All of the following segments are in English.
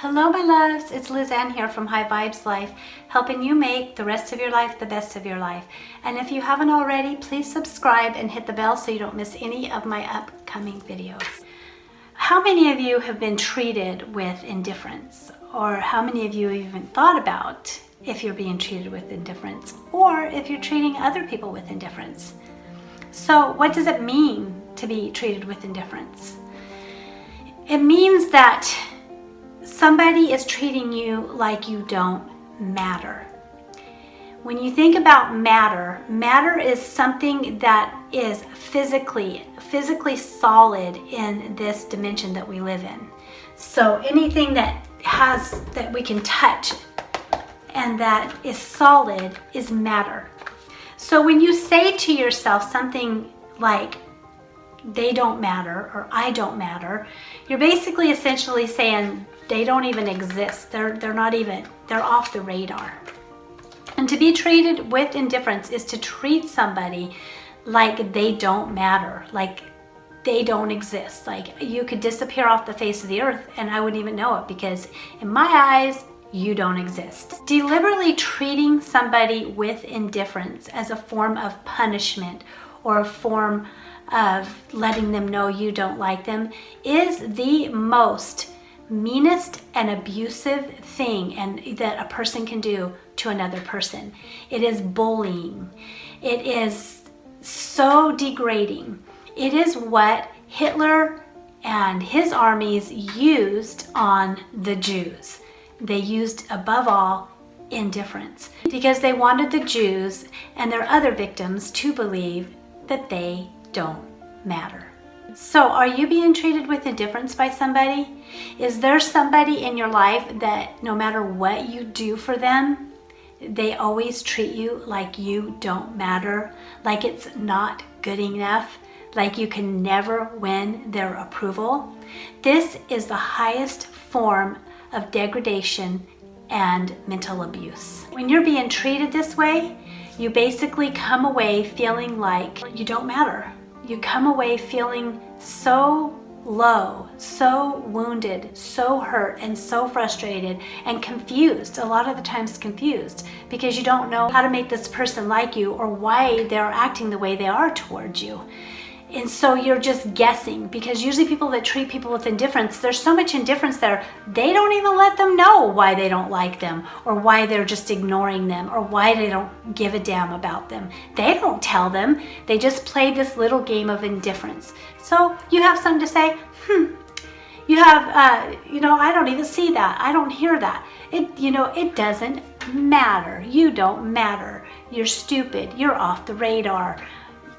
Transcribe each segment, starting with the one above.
Hello my loves, it's Liz Ann here from High Vibes Life, helping you make the rest of your life the best of your life. And if you haven't already, please subscribe and hit the bell so you don't miss any of my upcoming videos. How many of you have been treated with indifference? Or how many of you have even thought about if you're being treated with indifference, or if you're treating other people with indifference? So what does it mean to be treated with indifference? It means that somebody is treating you like you don't matter. When you think about matter, matter is something that is physically solid in this dimension that we live in. So anything that we can touch and that is solid is matter. So when you say to yourself something like, they don't matter, or I don't matter, you're basically essentially saying they don't even exist. They're off the radar. And to be treated with indifference is to treat somebody like they don't matter, like they don't exist. Like you could disappear off the face of the earth and I wouldn't even know it, because in my eyes, you don't exist. Deliberately treating somebody with indifference as a form of punishment or a form of letting them know you don't like them is the most meanest and abusive thing that a person can do to another person. It is bullying. It is so degrading. It is what Hitler and his armies used on the Jews. They used, above all, indifference, because they wanted the Jews and their other victims to believe that they don't matter. So are you being treated with indifference by somebody? Is there somebody in your life that no matter what you do for them, they always treat you like you don't matter, like it's not good enough, like you can never win their approval? This is the highest form of degradation and mental abuse. When you're being treated this way, you basically come away feeling like you don't matter. You come away feeling so low, so wounded, so hurt, and so frustrated and confused, a lot of the times confused, because you don't know how to make this person like you or why they're acting the way they are towards you. And so you're just guessing, because usually people that treat people with indifference, there's so much indifference there, they don't even let them know why they don't like them, or why they're just ignoring them, or why they don't give a damn about them. They don't tell them. They just play this little game of indifference. So you have something to say, you have, I don't even see that. I don't hear that. It doesn't matter. You don't matter. You're stupid. You're off the radar.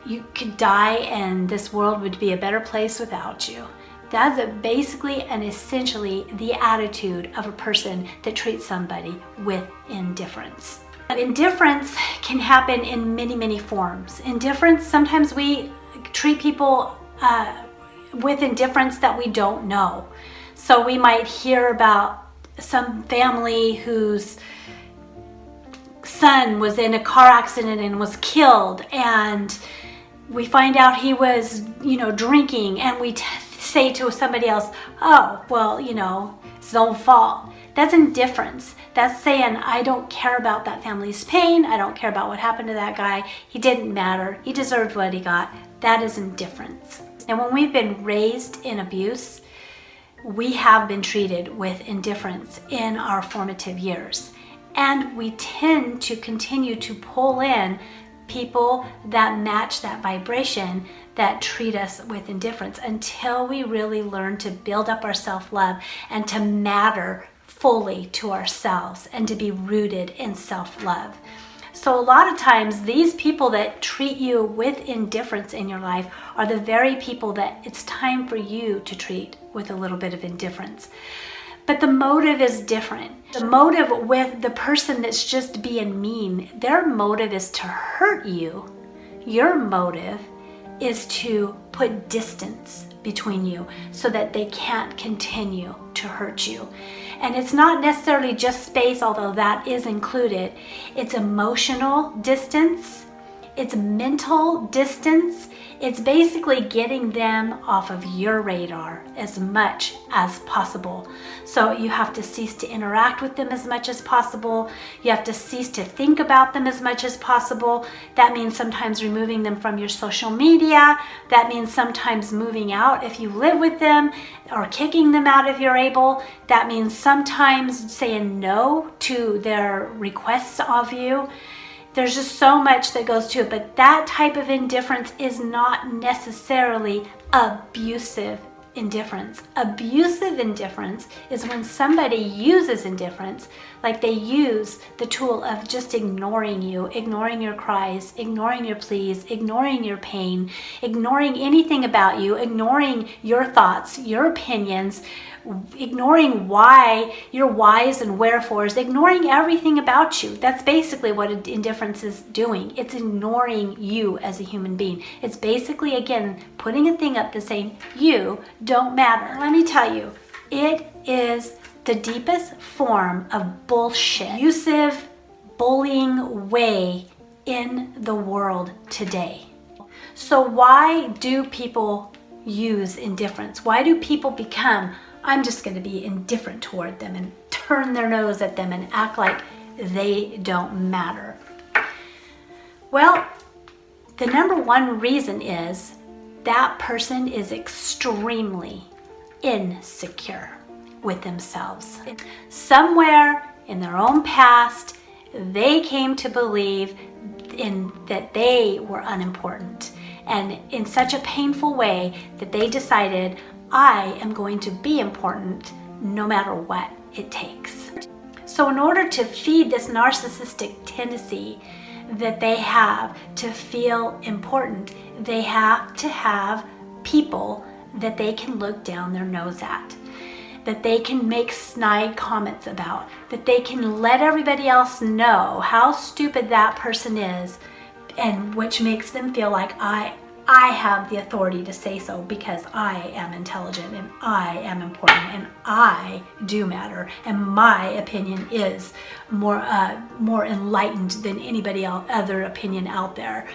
You could die and this world would be a better place without you. That's basically and essentially the attitude of a person that treats somebody with indifference. But indifference can happen in many, many forms. Indifference, sometimes we treat people with indifference that we don't know. So we might hear about some family whose son was in a car accident and was killed, and we find out he was, drinking, and we say to somebody else, oh, well, it's his own fault. That's indifference. That's saying, I don't care about that family's pain. I don't care about what happened to that guy. He didn't matter. He deserved what he got. That is indifference. And when we've been raised in abuse, we have been treated with indifference in our formative years. And we tend to continue to pull in people that match that vibration, that treat us with indifference, until we really learn to build up our self-love and to matter fully to ourselves and to be rooted in self-love. So a lot of times these people that treat you with indifference in your life are the very people that it's time for you to treat with a little bit of indifference. But the motive is different. The motive with the person that's just being mean, their motive is to hurt you. Your motive is to put distance between you so that they can't continue to hurt you. And it's not necessarily just space, although that is included. It's emotional distance. It's mental distance. It's basically getting them off of your radar as much as possible. So you have to cease to interact with them as much as possible. You have to cease to think about them as much as possible. That means sometimes removing them from your social media. That means sometimes moving out if you live with them, or kicking them out if you're able. That means sometimes saying no to their requests of you. There's just so much that goes to it, but that type of indifference is not necessarily abusive indifference. Abusive indifference is when somebody uses indifference, like they use the tool of just ignoring you, ignoring your cries, ignoring your pleas, ignoring your pain, ignoring anything about you, ignoring your thoughts, your opinions, ignoring why, your whys and wherefores, ignoring everything about you. That's basically what indifference is doing. It's ignoring you as a human being. It's basically, again, putting a thing up to saying, you don't matter. Let me tell you, it is the deepest form of bullshit, abusive, bullying way in the world today. So why do people use indifference? Why do people become, I'm just going to be indifferent toward them and turn their nose at them and act like they don't matter? Well, the number one reason is that person is extremely insecure with themselves. Somewhere in their own past, they came to believe that they were unimportant, and in such a painful way that they decided, I am going to be important no matter what it takes. So in order to feed this narcissistic tendency that they have to feel important, they have to have people that they can look down their nose at, that they can make snide comments about, that they can let everybody else know how stupid that person is, and which makes them feel like I have the authority to say so because I am intelligent and I am important and I do matter and my opinion is more enlightened than anybody else, other opinion out there.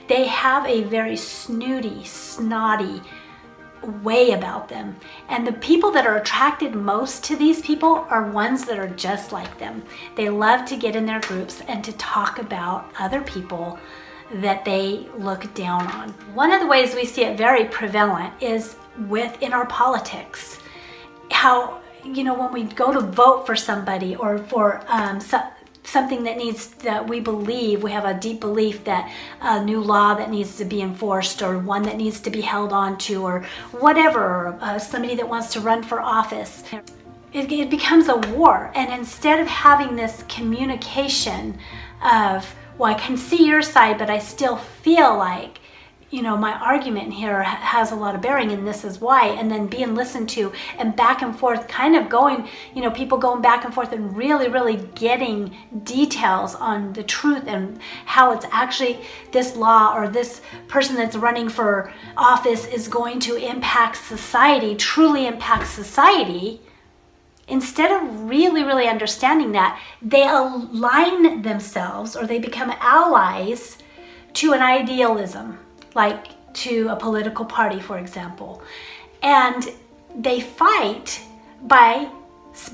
They have a very snooty, snotty way about them, and the people that are attracted most to these people are ones that are just like them. They love to get in their groups and to talk about other people that they look down on. One of the ways we see it very prevalent is in our politics. How, when we go to vote for somebody or for something that we believe, we have a deep belief that a new law that needs to be enforced or one that needs to be held on to or whatever, somebody that wants to run for office, it becomes a war. And instead of having this communication of, well, I can see your side, but I still feel like, my argument here has a lot of bearing and this is why, and then being listened to and back and forth, kind of going, people going back and forth and really, really getting details on the truth and how it's actually this law or this person that's running for office is going to impact society, truly impact society. Instead of really, really understanding that, they align themselves or they become allies to an idealism, like to a political party, for example. And they fight by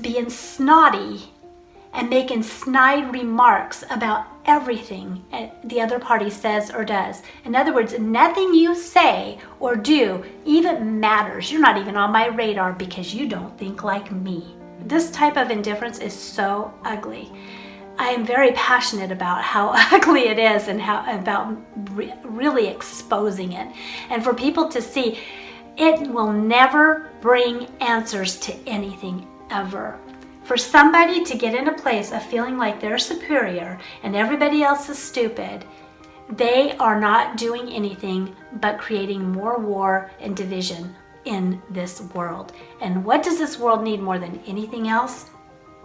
being snotty and making snide remarks about everything the other party says or does. In other words, nothing you say or do even matters. You're not even on my radar because you don't think like me. This type of indifference is so ugly. I am very passionate about how ugly it is and about really exposing it. And for people to see, it will never bring answers to anything ever. For somebody to get in a place of feeling like they're superior and everybody else is stupid, they are not doing anything but creating more war and division in this world. And what does this world need more than anything else?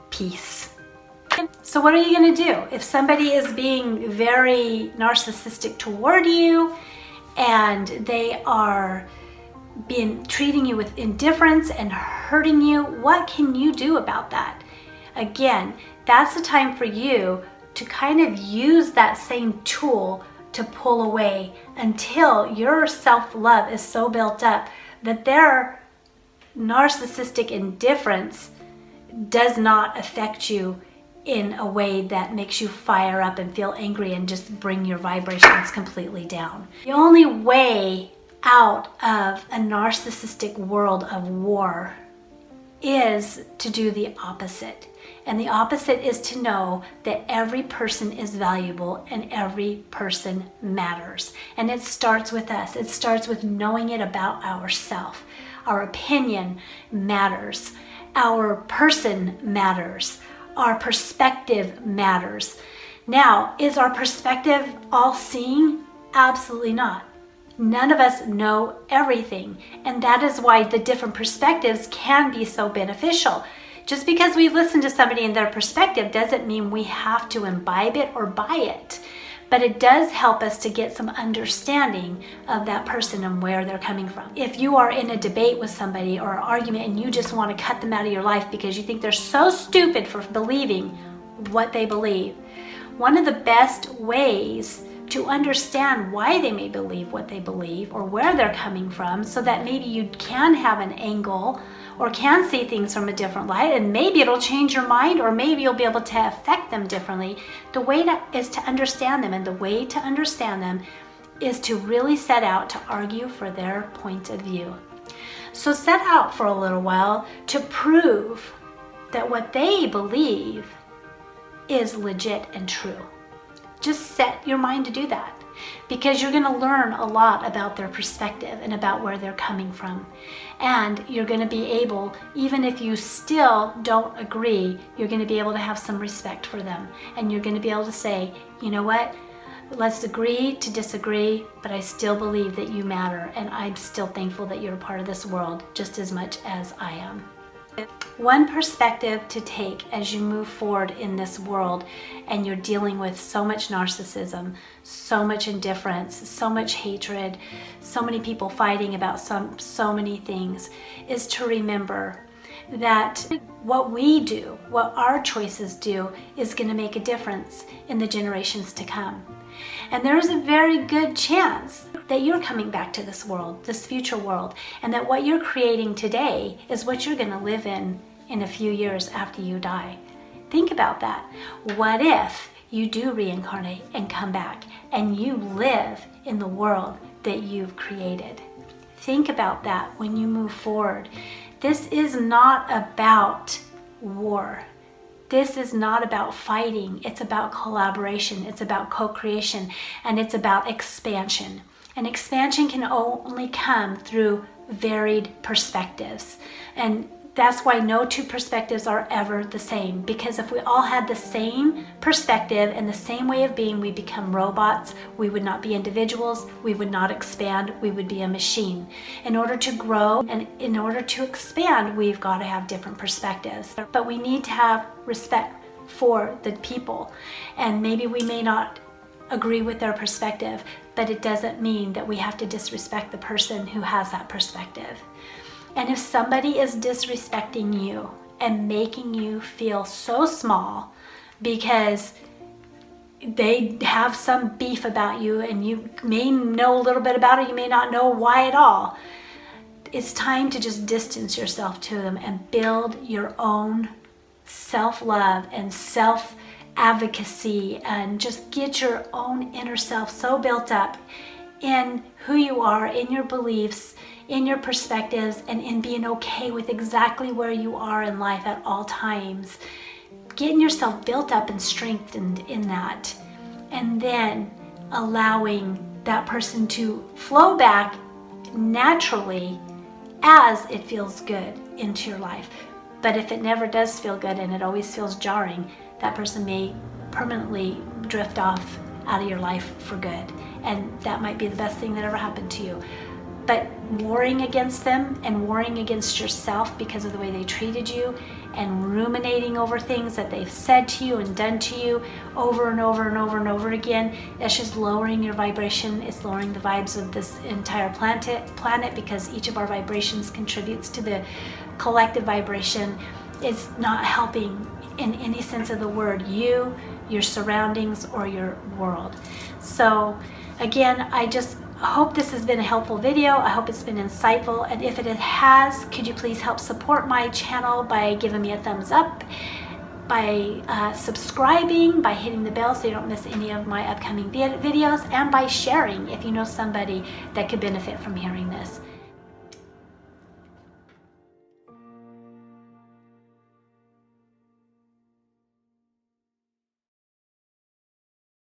Peace. So what are you going to do if somebody is being very narcissistic toward you and they are treating you with indifference and hurting you? What can you do about that? Again, that's the time for you to kind of use that same tool to pull away until your self-love is so built up that their narcissistic indifference does not affect you in a way that makes you fire up and feel angry and just bring your vibrations completely down. The only way out of a narcissistic world of war is to do the opposite. And the opposite is to know that every person is valuable and every person matters. And it starts with us. It starts with knowing it about ourselves. Our opinion matters. Our person matters. Our perspective matters. Now, is our perspective all-seeing? Absolutely not. None of us know everything, and that is why the different perspectives can be so beneficial. Just because we listen to somebody in their perspective doesn't mean we have to imbibe it or buy it, but it does help us to get some understanding of that person and where they're coming from. If you are in a debate with somebody or an argument and you just want to cut them out of your life because you think they're so stupid for believing what they believe, one of the best ways to understand why they may believe what they believe or where they're coming from, so that maybe you can have an angle or can see things from a different light, and maybe it'll change your mind, or maybe you'll be able to affect them differently. The way is to understand them, and the way to understand them is to really set out to argue for their point of view. So set out for a little while to prove that what they believe is legit and true. Just set your mind to do that, because you're going to learn a lot about their perspective and about where they're coming from. And you're going to be able, even if you still don't agree, you're going to be able to have some respect for them. And you're going to be able to say, you know what? Let's agree to disagree, but I still believe that you matter. And I'm still thankful that you're a part of this world just as much as I am. One perspective to take as you move forward in this world and you're dealing with so much narcissism, so much indifference, so much hatred, so many people fighting about so many things, is to remember that what we do, what our choices do, is going to make a difference in the generations to come. And there is a very good chance that you're coming back to this world, this future world, and that what you're creating today is what you're going to live in a few years after you die. Think about that. What if you do reincarnate and come back and you live in the world that you've created? Think about that when you move forward. This is not about war. This is not about fighting. It's about collaboration. It's about co-creation, and it's about expansion. And expansion can only come through varied perspectives. And that's why no two perspectives are ever the same. Because if we all had the same perspective and the same way of being, we become robots. We would not be individuals. We would not expand. We would be a machine. In order to grow and in order to expand, we've got to have different perspectives. But we need to have respect for the people. And maybe we may not agree with their perspective, but it doesn't mean that we have to disrespect the person who has that perspective. And if somebody is disrespecting you and making you feel so small because they have some beef about you, and you may know a little bit about it, you may not know why at all, it's time to just distance yourself to them and build your own self-love and self-advocacy, and just get your own inner self so built up in who you are, in your beliefs, in your perspectives, and in being okay with exactly where you are in life at all times. Getting yourself built up and strengthened in that, and then allowing that person to flow back naturally as it feels good into your life. But if it never does feel good and it always feels jarring, that person may permanently drift off out of your life for good. And that might be the best thing that ever happened to you. But warring against them and warring against yourself because of the way they treated you, and ruminating over things that they've said to you and done to you over and over and over and over again, that's just lowering your vibration. It's lowering the vibes of this entire planet, because each of our vibrations contributes to the collective vibration. It's not helping in any sense of the word you, your surroundings, or your world. So Again, I just hope this has been a helpful video. I hope it's been insightful. And if it has, could you please help support my channel by giving me a thumbs up, by subscribing, by hitting the bell so you don't miss any of my upcoming videos, and by sharing if you know somebody that could benefit from hearing this.